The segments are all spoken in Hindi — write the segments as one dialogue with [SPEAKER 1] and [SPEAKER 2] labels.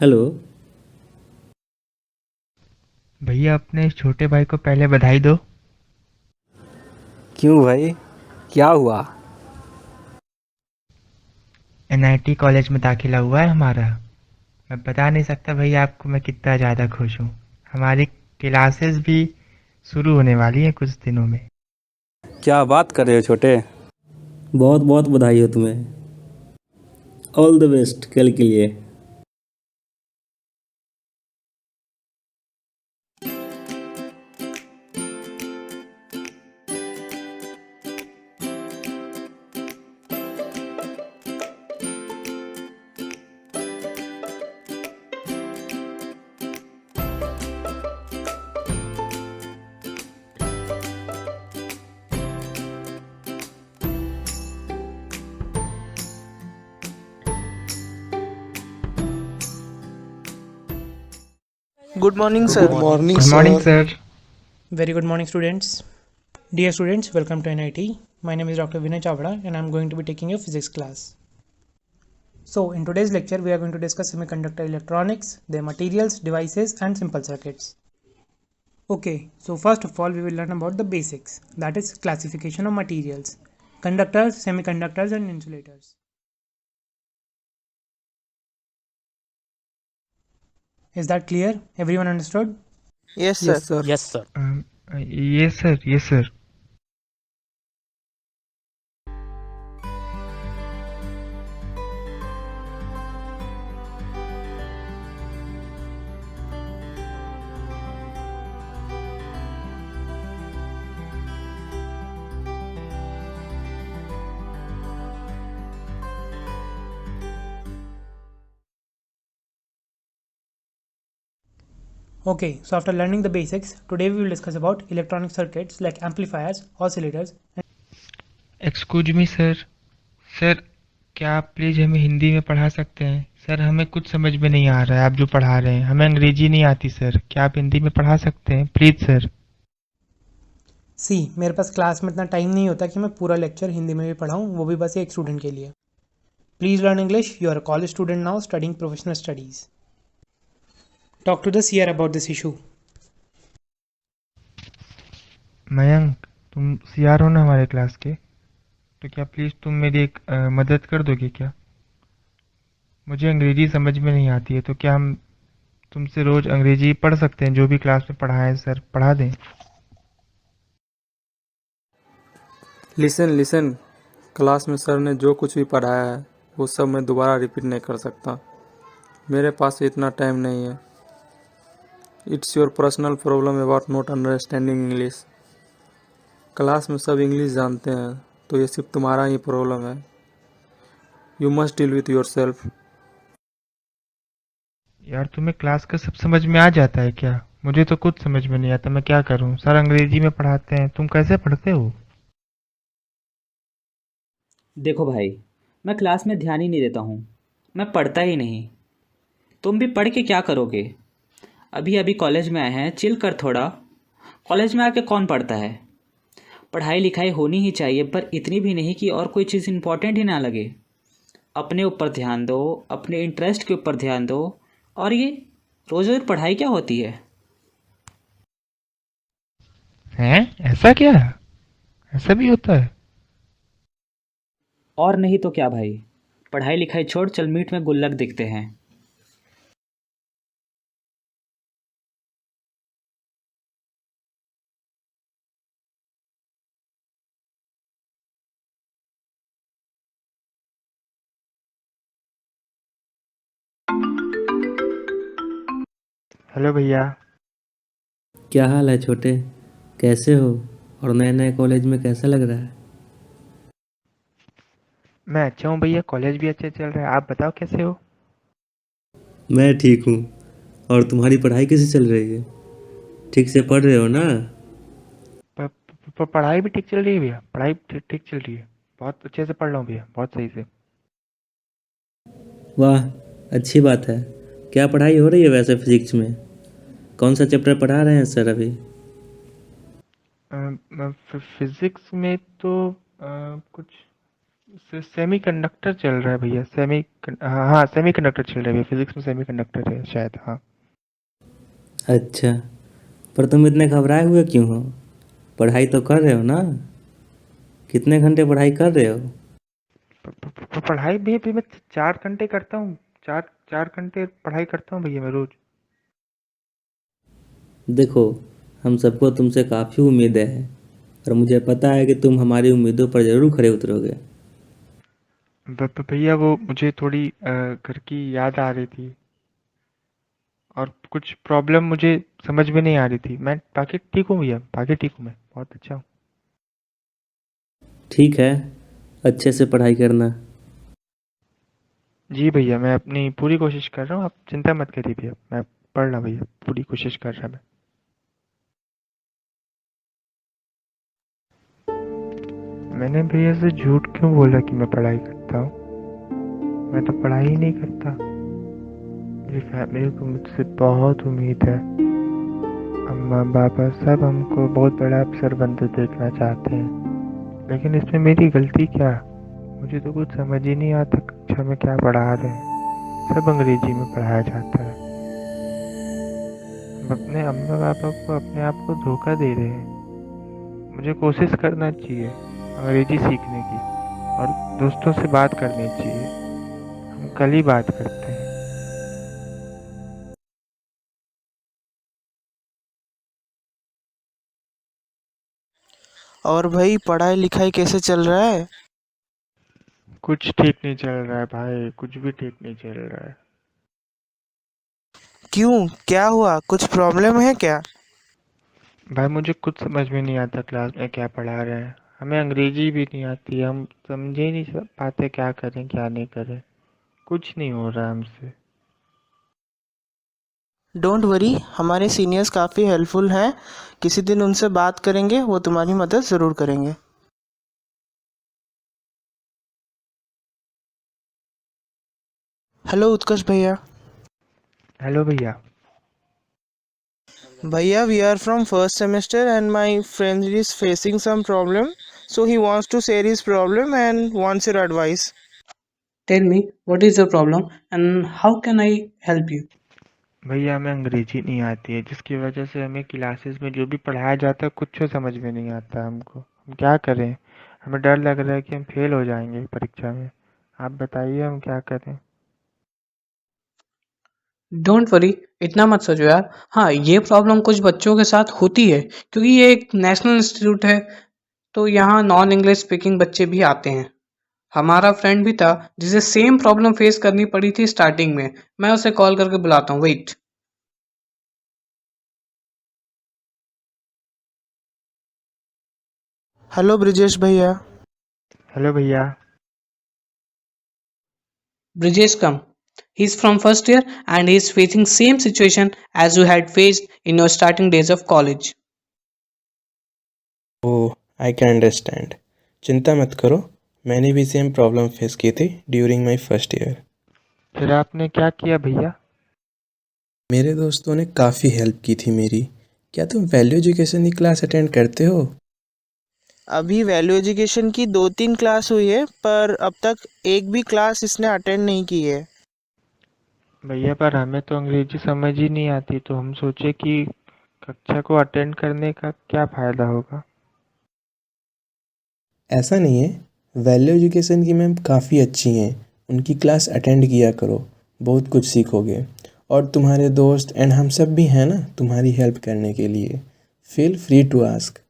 [SPEAKER 1] हेलो।
[SPEAKER 2] भैया अपने छोटे भाई को पहले बधाई दो।
[SPEAKER 3] क्यों भाई, क्या हुआ?
[SPEAKER 2] एनआईटी कॉलेज में दाखिला हुआ है हमारा। मैं बता नहीं सकता भैया आपको मैं कितना ज़्यादा खुश हूँ। हमारी क्लासेस भी शुरू होने वाली हैं कुछ दिनों में।
[SPEAKER 3] क्या बात कर रहे हो छोटे?
[SPEAKER 1] बहुत बहुत बधाई हो तुम्हें। ऑल द बेस्ट कल के लिए।
[SPEAKER 4] Good morning,
[SPEAKER 2] good
[SPEAKER 4] sir.
[SPEAKER 2] Morning good morning sir.
[SPEAKER 4] Very good morning, students. Dear students, welcome to NIT. My name is Dr. Vinay Chavda and I am going to be taking your physics class. So, in today's lecture, we are going to discuss semiconductor electronics, their materials, devices, and simple circuits. Okay, so first of all, we will learn about the basics, that is, classification of materials, conductors, semiconductors, and insulators. Is that clear? Everyone understood?
[SPEAKER 5] Yes,
[SPEAKER 3] yes
[SPEAKER 5] sir.
[SPEAKER 3] Sir.
[SPEAKER 6] Yes, sir.
[SPEAKER 2] ये सर ये sir.
[SPEAKER 4] Okay, so after learning the basics, today we will discuss about electronic circuits like amplifiers, oscillators.
[SPEAKER 2] Excuse me sir. Sir, क्या आप प्लीज़ हमें हिंदी में पढ़ा सकते हैं? सर, हमें कुछ समझ में नहीं आ रहा है आप जो पढ़ा रहे हैं। हमें अंग्रेजी नहीं आती सर। क्या आप हिंदी में पढ़ा सकते हैं प्लीज़ सर?
[SPEAKER 4] सी मेरे पास क्लास में इतना टाइम नहीं होता कि मैं पूरा लेक्चर हिंदी में भी पढ़ाऊँ, वो भी बस एक स्टूडेंट के लिए। Please learn English, you are a college student now studying professional studies. Talk to the CR about this issue.
[SPEAKER 2] Mayank, तुम सीआर हो ना हमारे क्लास के? तो क्या प्लीज़ तुम मेरी एक मदद कर दोगे क्या? मुझे अंग्रेजी समझ में नहीं आती है, तो क्या हम तुमसे रोज़ अंग्रेजी पढ़ सकते हैं? जो भी क्लास में पढ़ाएं सर पढ़ा दें।
[SPEAKER 3] लिसन लिसन, क्लास में सर ने जो कुछ भी पढ़ाया है वो सब मैं दोबारा रिपीट नहीं कर सकता। मेरे पास इतना टाइम नहीं है। It's your personal problem about not understanding English. Class में सब इंग्लिश जानते हैं तो ये सिर्फ तुम्हारा ही प्रॉब्लम है। You must deal with your self.
[SPEAKER 2] यार, तुम्हें क्लास का सब समझ में आ जाता है क्या? मुझे तो कुछ समझ में नहीं आता, मैं क्या करूं? सर अंग्रेजी में पढ़ाते हैं, तुम कैसे पढ़ते हो?
[SPEAKER 6] देखो भाई, मैं क्लास में ध्यान ही नहीं देता हूँ। मैं पढ़ता ही नहीं। तुम भी पढ़ के क्या करोगे? अभी अभी कॉलेज में आए हैं, चिल कर थोड़ा। कॉलेज में आके कौन पढ़ता है? पढ़ाई लिखाई होनी ही चाहिए, पर इतनी भी नहीं कि और कोई चीज़ इम्पोर्टेंट ही ना लगे। अपने ऊपर ध्यान दो, अपने इंटरेस्ट के ऊपर ध्यान दो। और ये रोज़ रोज़ पढ़ाई क्या होती है?
[SPEAKER 2] हैं? ऐसा क्या? ऐसा भी होता है?
[SPEAKER 6] और नहीं तो क्या भाई। पढ़ाई लिखाई छोड़, चल मीट में गुल्लक दिखते हैं।
[SPEAKER 2] हेलो भैया।
[SPEAKER 1] क्या हाल है छोटे? कैसे हो? और नए नए कॉलेज में कैसा लग रहा है?
[SPEAKER 2] मैं अच्छा हूँ भैया, कॉलेज भी अच्छे चल रहा है। आप बताओ कैसे हो?
[SPEAKER 1] मैं ठीक हूँ। और तुम्हारी पढ़ाई कैसी चल रही है? ठीक से पढ़ रहे हो ना?
[SPEAKER 2] पढ़ाई भी ठीक चल रही है भैया, पढ़ाई ठीक ठीक चल रही है। बहुत अच्छे से पढ़ रहा हूँ भैया, बहुत सही से।
[SPEAKER 1] वाह, अच्छी बात है। क्या पढ़ाई हो रही है वैसे फिजिक्स में? कौन सा चैप्टर पढ़ा रहे हैं सर अभी?
[SPEAKER 2] फिजिक्स में तो कुछ सेमीकंडक्टर चल रहा है भैया। हाँ हाँ, सेमीकंडक्टर चल रहा है भैया। फिजिक्स में सेमीकंडक्टर है शायद। हाँ।
[SPEAKER 1] अच्छा, पर तुम इतने घबराए हुए क्यों हो? पढ़ाई तो कर रहे हो ना? कितने घंटे पढ़ाई कर रहे हो?
[SPEAKER 2] पढ़ाई भी भैया मैं 4 घंटे करता हूँ। 4 4 घंटे पढ़ाई करता हूँ भैया मैं रोज।
[SPEAKER 1] देखो, हम सबको तुमसे काफ़ी उम्मीदें हैं और मुझे पता है कि तुम हमारी उम्मीदों पर ज़रूर खरे उतरोगे।
[SPEAKER 2] भैया वो मुझे थोड़ी घर की याद आ रही थी और कुछ प्रॉब्लम मुझे समझ में नहीं आ रही थी। मैं बाकी ठीक हूँ भैया, बाकी ठीक हूँ, मैं बहुत अच्छा हूँ।
[SPEAKER 1] ठीक है, अच्छे से पढ़ाई करना।
[SPEAKER 2] जी भैया, मैं अपनी पूरी कोशिश कर रहा हूँ, आप चिंता मत करिए भैया। मैं पढ़ रहा भैया, पूरी कोशिश कर रहा मैं। मैंने भैया से झूठ क्यों बोला कि मैं पढ़ाई करता हूँ? मैं तो पढ़ाई ही नहीं करता। मेरी फैमिली को मुझसे बहुत उम्मीद है। अम्मा पापा सब हमको बहुत बड़ा अफसर बनते देखना चाहते हैं, लेकिन इसमें मेरी गलती क्या? मुझे तो कुछ समझ ही नहीं आता कक्षा में क्या पढ़ा रहे हैं। सब अंग्रेजी में पढ़ाया जाता है। हम अपने अम्मा पापा को अपने आप को धोखा दे रहे हैं। मुझे कोशिश करना चाहिए अंग्रेजी सीखने की और दोस्तों से बात करनी चाहिए। हम कल ही बात करते हैं।
[SPEAKER 5] और भाई पढ़ाई लिखाई कैसे चल रहा है?
[SPEAKER 2] कुछ ठीक नहीं चल रहा है भाई, कुछ भी ठीक नहीं चल रहा है।
[SPEAKER 5] क्यों, क्या हुआ? कुछ प्रॉब्लम है क्या?
[SPEAKER 2] भाई मुझे कुछ समझ में नहीं आता क्लास में क्या पढ़ा रहे हैं। हमें अंग्रेजी भी नहीं आती, हम समझे ही नहीं पाते क्या करें क्या नहीं करें। कुछ नहीं हो रहा हमसे।
[SPEAKER 5] डोंट वरी, हमारे सीनियर्स काफ़ी हेल्पफुल हैं। किसी दिन उनसे बात करेंगे, वो तुम्हारी मदद ज़रूर करेंगे। हेलो उत्कर्ष भैया।
[SPEAKER 2] हेलो भैया।
[SPEAKER 5] भैया, we are from first semester and my friend is facing some problem, so he wants to share his problem and wants your advice.
[SPEAKER 4] Tell me, what is your problem and how can I help you?
[SPEAKER 2] भैया हमें अंग्रेजी नहीं आती है, जिसकी वजह से हमें क्लासेस में जो भी पढ़ाया जाता है कुछ समझ में नहीं आता हमको। हम क्या करें? हमें डर लग रहा है कि हम फेल हो जाएंगे परीक्षा में। आप बताइए हम क्या करें?
[SPEAKER 4] डोंट वरी, इतना मत सोचो यार। हाँ, ये प्रॉब्लम कुछ बच्चों के साथ होती है क्योंकि ये एक नेशनल इंस्टीट्यूट है, तो यहाँ नॉन इंग्लिश स्पीकिंग बच्चे भी आते हैं। हमारा फ्रेंड भी था जिसे सेम प्रॉब्लम फेस करनी पड़ी थी स्टार्टिंग में। मैं उसे कॉल करके बुलाता हूँ, वेट।
[SPEAKER 5] हेलो ब्रिजेश भैया।
[SPEAKER 2] हेलो भैया।
[SPEAKER 4] ब्रिजेश कम। He is from first year and he is facing same situation as you had faced in your starting days of college.
[SPEAKER 7] Oh, I can understand. चिंता मत करो, मैंने भी सेम प्रॉब्लम फेस की थी ड्यूरिंग माय फर्स्ट ईयर।
[SPEAKER 2] फिर आपने क्या किया भैया?
[SPEAKER 7] मेरे दोस्तों ने काफ़ी हेल्प की थी मेरी। क्या तुम वैल्यू एजुकेशन की क्लास अटेंड करते हो?
[SPEAKER 5] अभी वैल्यू एजुकेशन की 2-3 क्लास हुई है, पर अब तक एक भी क्लास इसने अटेंड नहीं की है।
[SPEAKER 2] भैया पर हमें तो अंग्रेजी समझ ही नहीं आती, तो हम सोचे कि कक्षा को अटेंड करने का क्या फ़ायदा होगा।
[SPEAKER 7] ऐसा नहीं है, वैल्यू एजुकेशन की मैम काफ़ी अच्छी हैं। उनकी क्लास अटेंड किया करो, बहुत कुछ सीखोगे। और तुम्हारे दोस्त एंड हम सब भी हैं ना तुम्हारी हेल्प करने के लिए। Feel free to ask.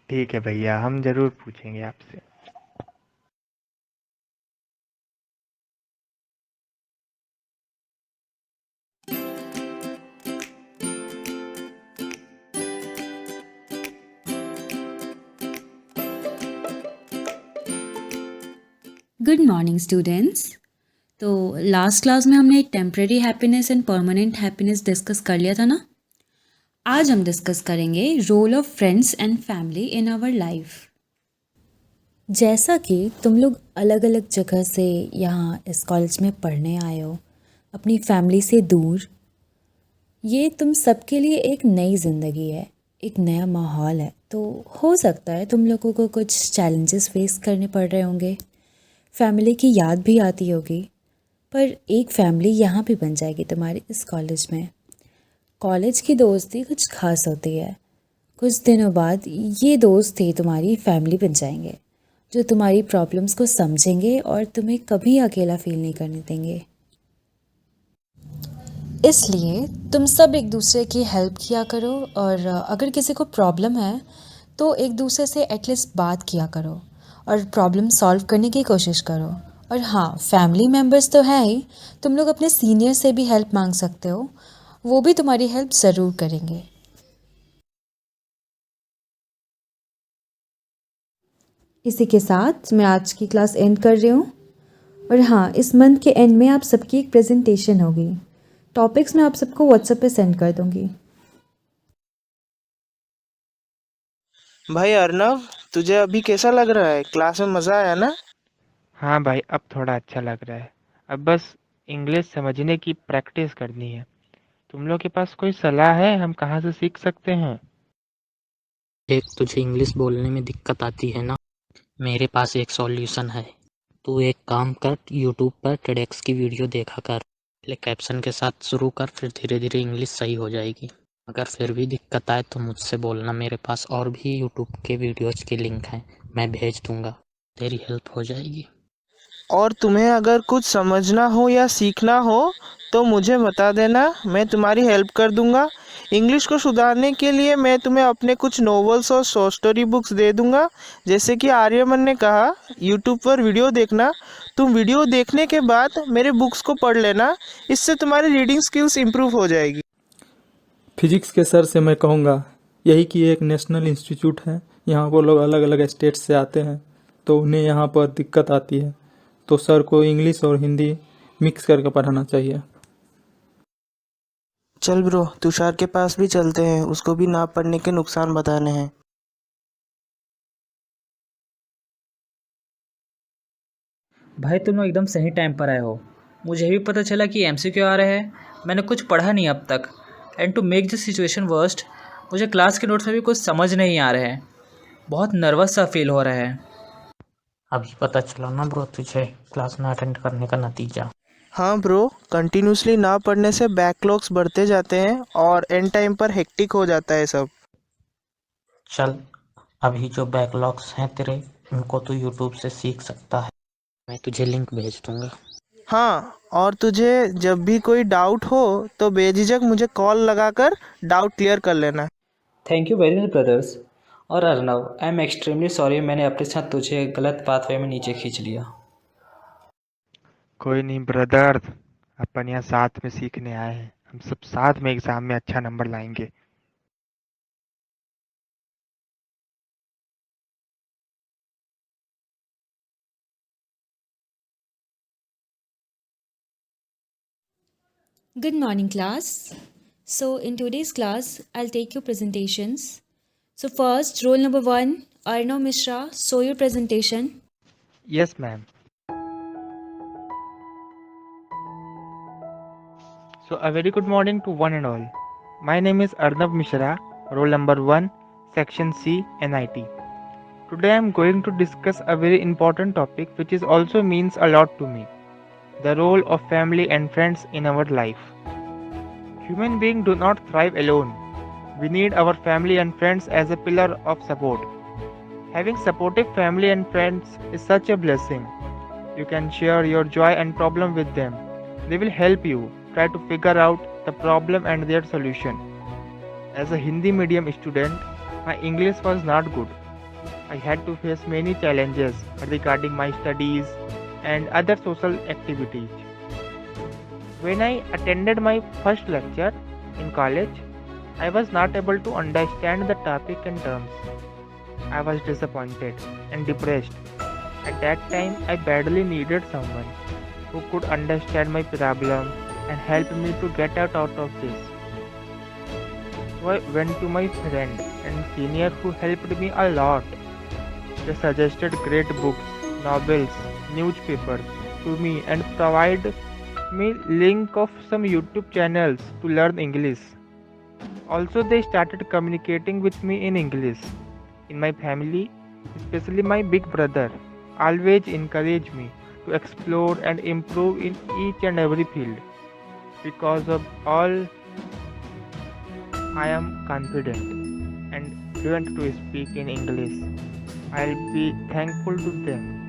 [SPEAKER 2] ठीक है भैया, हम ज़रूर पूछेंगे आपसे।
[SPEAKER 8] Good morning students. तो लास्ट क्लास में हमने temporary happiness and permanent happiness discuss कर लिया था ना। आज हम डिस्कस करेंगे role of friends and family in our life. जैसा कि तुम लोग अलग अलग जगह से यहाँ इस कॉलेज में पढ़ने आए हो, अपनी फैमिली से दूर, ये तुम सबके लिए एक नई ज़िंदगी है, एक नया माहौल है तो हो सकता है तुम लोगों को कुछ चैलेंजेस फेस करने पड़ रहे होंगे, फैमिली की याद भी आती होगी, पर एक फैमिली यहाँ भी बन जाएगी तुम्हारी इस कॉलेज में। कॉलेज की दोस्ती कुछ खास होती है। कुछ दिनों बाद ये दोस्त ही तुम्हारी फैमिली बन जाएंगे, जो तुम्हारी प्रॉब्लम्स को समझेंगे और तुम्हें कभी अकेला फील नहीं करने देंगे। इसलिए तुम सब एक दूसरे की हेल्प किया करो, और अगर किसी को प्रॉब्लम है तो एक दूसरे से एटलीस्ट बात किया करो और प्रॉब्लम सॉल्व करने की कोशिश करो। और हाँ, फैमिली मेम्बर्स तो है ही, तुम लोग अपने सीनियर से भी हेल्प मांग सकते हो, वो भी तुम्हारी हेल्प ज़रूर करेंगे। इसी के साथ मैं आज की क्लास एंड कर रही हूँ। और हाँ, इस मंथ के एंड में आप सबकी एक प्रेजेंटेशन होगी। टॉपिक्स मैं आप सबको व्हाट्सएप पे सेंड कर दूँगी।
[SPEAKER 5] भाई अर्नव, तुझे अभी कैसा लग रहा है? क्लास में मज़ा आया ना?
[SPEAKER 2] हाँ भाई, अब थोड़ा अच्छा लग रहा है। अब बस इंग्लिश समझने की प्रैक्टिस करनी है। तुम लोग के पास कोई सलाह है? हम कहाँ से सीख सकते हैं?
[SPEAKER 9] देख, तुझे इंग्लिश बोलने में दिक्कत आती है ना, मेरे पास एक सॉल्यूशन है। तू एक काम कर, यूट्यूब पर TEDx की वीडियो देखा कर, पहले कैप्शन के साथ शुरू कर, फिर धीरे धीरे इंग्लिश सही हो जाएगी। अगर फिर भी दिक्कत आए तो मुझसे बोलना, मेरे पास और भी यूट्यूब के वीडियोज़ की लिंक हैं, मैं भेज दूँगा, तेरी हेल्प हो जाएगी।
[SPEAKER 5] और तुम्हें अगर कुछ समझना हो या सीखना हो तो मुझे बता देना, मैं तुम्हारी हेल्प कर दूंगा। इंग्लिश को सुधारने के लिए मैं तुम्हें अपने कुछ नॉवेल्स और शॉर्ट स्टोरी बुक्स दे दूंगा। जैसे कि आर्यमन ने कहा, यूट्यूब पर वीडियो देखना। तुम वीडियो देखने के बाद मेरे बुक्स को पढ़ लेना, इससे तुम्हारी रीडिंग स्किल्स इम्प्रूव हो जाएगी।
[SPEAKER 3] फिजिक्स के सर से मैं कहूँगा यही कि एक नेशनल इंस्टीट्यूट है, यहाँ वो लोग अलग अलग स्टेट से आते हैं तो उन्हें यहाँ पर दिक्कत आती है, तो सर को इंग्लिश और हिंदी मिक्स करके पढ़ाना चाहिए।
[SPEAKER 5] चल ब्रो, तुषार के पास भी चलते हैं, उसको भी ना पढ़ने के नुकसान बताने हैं।
[SPEAKER 6] भाई तुम लोग एकदम सही टाइम पर आए हो। मुझे भी पता चला कि MCQ आ रहे हैं, मैंने कुछ पढ़ा नहीं अब तक। And to make this situation worst, मुझे क्लास के नोट्स में भी कुछ समझ नहीं आ रहे हैं। बहुत नर्वस सा फील हो रहा है।
[SPEAKER 9] अभी पता चला ना ब्रो तुझे क्लास ना अटेंड करने का नतीजा।
[SPEAKER 5] हाँ ब्रो, कंटिन्यूसली ना पढ़ने से बैकलॉग्स बढ़ते जाते हैं और एंड टाइम पर हेक्टिक हो जाता है सब।
[SPEAKER 9] चल, अभी जो बैकलॉग्स हैं तेरे, उनको तू यूट्यूब से सीख सकता है, मैं तुझे लिंक भेज दूंगा।
[SPEAKER 5] हाँ, और तुझे जब भी कोई डाउट हो तो बेझिझक मुझे कॉल लगाकर डाउट क्लियर कर लेना।
[SPEAKER 6] Thank you very much brothers. और Arnav, I am extremely sorry, मैंने अपने साथ तुझे गलत पाथवे में नीचे खींच लिया।
[SPEAKER 2] कोई नहीं ब्रदर, अपन यहाँ साथ में सीखने आए हैं। हम सब साथ में एग्जाम में अच्छा नंबर लाएंगे।
[SPEAKER 8] Good morning, class. So, in today's class, I'll take your presentations. So, first, roll number 1, Arnav Mishra, show your presentation.
[SPEAKER 2] Yes ma'am. So a very good morning to one and all. My name is Arnav Mishra, roll number 1, section C, NIT. Today I am going to discuss a very important topic which is also means a lot to me. The role of family and friends in our life. Human beings do not thrive alone. We need our family and friends as a pillar of support. Having supportive family and friends is such a blessing. You can share your joy and problem with them. They will help you try to figure out the problem and their solution. As a Hindi medium student, my English was not good. I had to face many challenges regarding my studies and other social activities. When I attended my first lecture in college, I was not able to understand the topic and terms. I was disappointed and depressed. At that time, I badly needed someone who could understand my problem and help me to get out of this. So I went to my friend and senior who helped me a lot. They suggested great books, novels, newspapers to me and provided me link of some YouTube channels to learn English. Also, they started communicating with me in English. in my family, especially my big brother, always encourage me to explore and improve in each and every field. Because of all, I am confident and fluent to speak in English. I'll be thankful to them.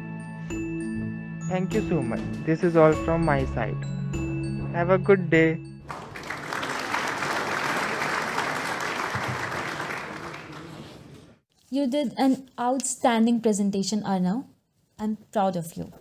[SPEAKER 2] Thank you so much. This is all from my side. Have a good day.
[SPEAKER 8] You did an outstanding presentation, Arnav. I'm proud of you.